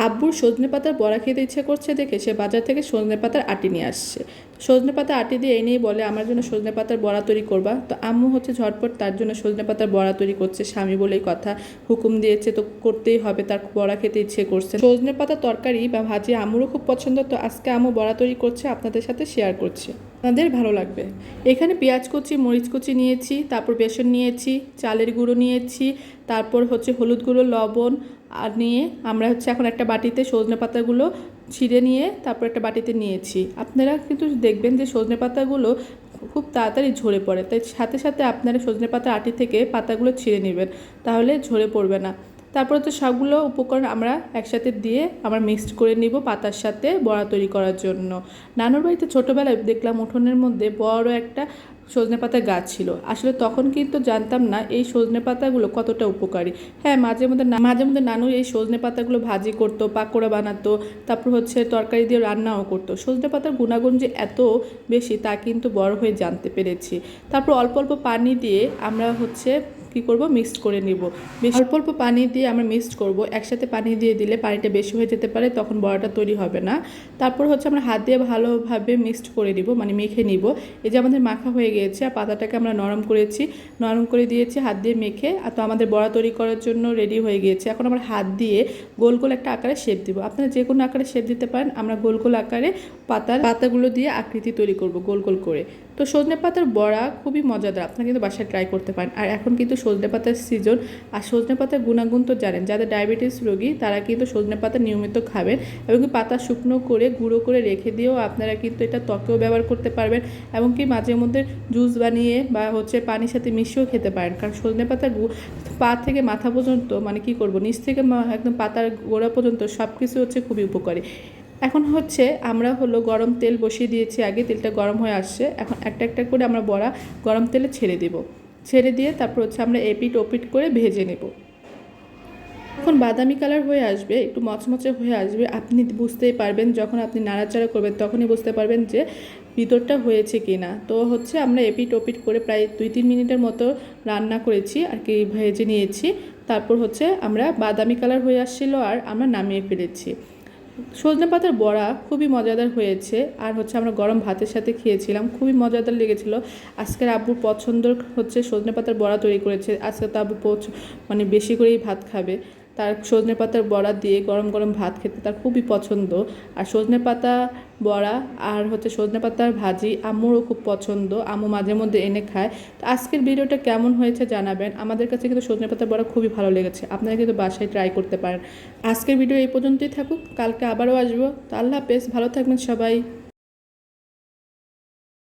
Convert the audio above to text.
আব্বুর সজনে পাতার বড়া খেতে ইচ্ছে করছে দেখে সে বাজার থেকে সজনে পাতার আটি নিয়ে আসছে। সজনে পাতা আটি দিয়ে এনেই বলে আমার জন্য সজনে পাতার বড়া তৈরি করবা। তো আম্মু হচ্ছে ঝটপট তার জন্য সজনে পাতার বড়া তৈরি করছে। স্বামী বলেই কথা, হুকুম দিয়েছে তো করতেই হবে, তার বড়া খেতে ইচ্ছে করছে। সজনে পাতা তরকারি বা ভাজি আম্মুরও খুব পছন্দ, তো আজকে আম্মু বড়া তৈরি করছে, আপনাদের সাথে শেয়ার করছি, আপনাদের ভালো লাগবে। এখানে পেঁয়াজ কুচি, মরিচ কুচি নিয়েছি, তারপর বেসন নিয়েছি, চালের গুঁড়ো নিয়েছি, তারপর হচ্ছে হলুদ গুঁড়ো, লবণ আর নিয়ে আমরা হচ্ছে এখন একটা বাটিতে সজনে পাতাগুলো ছিঁড়ে নিয়ে তারপর একটা বাটিতে নিয়েছি। আপনারা কিন্তু দেখবেন যে সজনে পাতাগুলো খুব তাড়াতাড়ি ঝরে পড়ে, তাই সাথে সাথে আপনারা সজনে পাতার আটি থেকে পাতাগুলো ছিঁড়ে নেবেন, তাহলে ঝরে পড়বে না। তারপর হচ্ছে সবগুলো উপকরণ আমরা একসাথে দিয়ে আমরা মিক্সড করে নিব পাতার সাথে বড়া তৈরি করার জন্য। নানুর বাড়িতে ছোটোবেলায় দেখলাম উঠোনের মধ্যে বড় একটা সজনে পাতার গাছ ছিল। আসলে তখন কিন্তু জানতাম না এই সজনে পাতাগুলো কতটা উপকারী। হ্যাঁ, মাঝে মধ্যে নানু এই সজনে পাতাগুলো ভাজি করতো, পাকোড়া বানাতো, তারপর হচ্ছে তরকারি দিয়ে রান্নাও করতো। সজনে পাতার গুণাগুণ যে এত বেশি তা কিন্তু বড় হয়ে জানতে পেরেছি। তারপর অল্প অল্প পানি দিয়ে আমরা হচ্ছে কী করবো, মিক্সড করে নিব। অল্প অল্প পানি দিয়ে আমরা মিক্সড করব। একসাথে পানি দিয়ে দিলে পানিটা বেশি হয়ে যেতে পারে, তখন বড়াটা তৈরি হবে না। তারপর হচ্ছে আমরা হাত দিয়ে ভালোভাবে মিক্সড করে নিব, মানে মেখে নিব। এই যে আমাদের মাখা হয়ে গিয়েছে, আর পাতাটাকে আমরা নরম করে দিয়েছি হাত দিয়ে মেখে। আর তো আমাদের বড়া তৈরি করার জন্য রেডি হয়ে গিয়েছে। এখন আমরা হাত দিয়ে গোল গোল একটা আকারে শেপ দিব। আপনারা যে কোনো আকারে শেপ দিতে পারেন। আমরা গোল গোল আকারে পাতাগুলো দিয়ে আকৃতি তৈরি করব গোল গোল করে। তো সজনে পাতার বড়া খুবই মজাদার, আপনারা কিন্তু বাসায় ট্রাই করতে পারেন। আর এখন কিন্তু সজনে পাতার সিজন, আর সজনে পাতার গুণাগুণ তো জানেন, যাদের ডায়াবেটিস রোগী তারা কিন্তু সজনে পাতা নিয়মিত খাবেন, এবং কি পাতা শুকনো করে গুঁড়ো করে রেখে দিয়েও আপনারা কিন্তু এটা ত্বকেও ব্যবহার করতে পারবেন, এবং কি মাঝে মধ্যে জুস বানিয়ে বা হচ্ছে পানির সাথে মিশিয়েও খেতে পারেন। কারণ সজনে পাতার পা থেকে মাথা পর্যন্ত, মানে কি করব, নিচ থেকে একদম পাতার গোড়া পর্যন্ত সব কিছু হচ্ছে খুবই উপকারী। এখন হচ্ছে আমরা গরম তেল বসিয়ে দিয়েছি, আগে তেলটা গরম হয়ে আসছে। এখন একটা একটা করে আমরা বড়া গরম তেলে ছেড়ে দিব, ছেড়ে দিয়ে তারপর হচ্ছে আমরা এপিট ওপিট করে ভেজে নেব। যখন বাদামি কালার হয়ে আসবে, একটু মচমচে হয়ে আসবে, আপনি বুঝতেই পারবেন, যখন আপনি নাড়াচাড়া করবেন তখনই বুঝতে পারবেন যে ভিতরটা হয়েছে কি না। তো হচ্ছে আমরা এপিট ওপিট করে প্রায় 2-3 মিনিটের মতো রান্না করেছি আর কি, ভেজে নিয়েছি। তারপর হচ্ছে আমরা বাদামি কালার হয়ে আসছিলো আর আমরা নামিয়ে ফেলেছি। সজনে পাতার বড়া খুবই মজাদার হয়েছে, আর হচ্ছে আমরা গরম ভাতের সাথে খেয়েছিলাম, খুবই মজাদার লেগেছিল। আজকের আব্বুর পছন্দ হচ্ছে সজনে পাতার বড়া তৈরি করেছে। আজকে তো আব্বু মানে বেশি করেই ভাত খাবে, তার সজনে পাতার বড়া দিয়ে গরম গরম ভাত খেতে তার খুবই পছন্দ। আর সজনে পাতা বড়া আর হচ্ছে সজনে পাতার ভাজি আম্মুরও খুব পছন্দ, আম্মু মাঝে মধ্যে এনে খায়। তো আজকের ভিডিওটা কেমন হয়েছে জানাবেন। আমাদের কাছে কিন্তু সজনে পাতার বড়া খুবই ভালো লেগেছে, আপনারা কিন্তু বাসায় ট্রাই করতে পারেন। আজকের ভিডিও এই পর্যন্তই থাকুক, কালকে আবারও আসবো। তো আল্লাহ হাফেজ, ভালো থাকবেন সবাই।